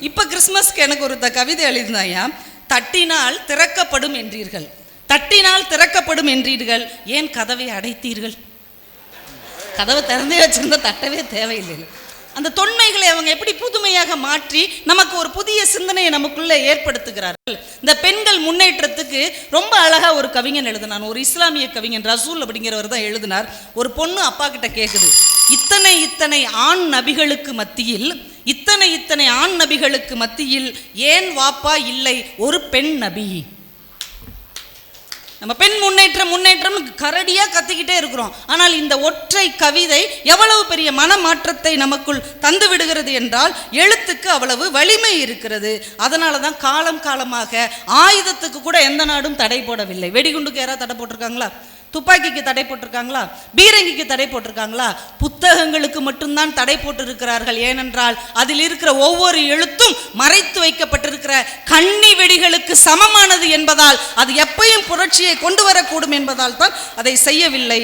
இப்போ கிறிஸ்மஸ்க்கு எனக்கு ஒரு கவிதை எழுதினாயா, தட்டினால் திறக்கப்படும் என்றீர்கள், தட்டினால் திறக்கப்படும் என்றீர்கள், ஏன் கதவை அடைத்தீர்கள்? கதவை திறந்தே வச்சிருந்தா தட்டவே தேவையில்லை. அந்த தொன்மைகளை அவங்க எப்படி புதுமையாக மாற்றி நமக்கு ஒரு புதிய சிந்தனையை நமக்குள்ள ஏற்படுத்துகிறார்கள். இந்த பெண்கள் முன்னேற்றத்துக்கு ரொம்ப அழகா ஒரு கவிஞன் எழுதினான், ஒரு இஸ்லாமிய கவிஞன் ரசூல் அப்படிங்கிறவர் தான் எழுதினார். ஒரு பொண்ணு அப்பா கிட்ட கேட்குது, இத்தனை இத்தனை ஆண் நபிகளுக்கு மத்தியில், இத்தனை இத்தனை ஆண் நபிகளுக்கு மத்தியில் ஏன் வாப்பா இல்லை ஒரு பெண் நபி? நம்ம பெண் முன்னேற்றம் முன்னேற்றம் கரடியாக கத்திக்கிட்டே இருக்கிறோம். ஆனால் இந்த ஒற்றை கவிதை எவ்வளவு பெரிய மனமாற்றத்தை நமக்குள் தந்து விடுகிறது என்றால், எழுத்துக்கு அவ்வளவு வலிமை இருக்கிறது. அதனால தான் காலம் காலமாக ஆயுதத்துக்கு கூட எந்த நாடும் தடை போடவில்லை. வெடிகுண்டுக்கு யாராவது தடை போட்டிருக்காங்களா? துப்பாக்கிக்கு தடை போட்டிருக்காங்களா? பீரங்கிக்கு தடை போட்டிருக்காங்களா? புத்தகங்களுக்கு மட்டும்தான் தடை போட்டிருக்கிறார்கள். ஏனென்றால் அதில் இருக்கிற ஒவ்வொரு எழுத்தும் மறைத்து வைக்கப்பட்டிருக்கிற கண்ணி வெடிகளுக்கு சமமானது என்பதால், அது எப்பையும் புரட்சியை கொண்டு வரக்கூடும் என்பதால் தான் அதை செய்யவில்லை.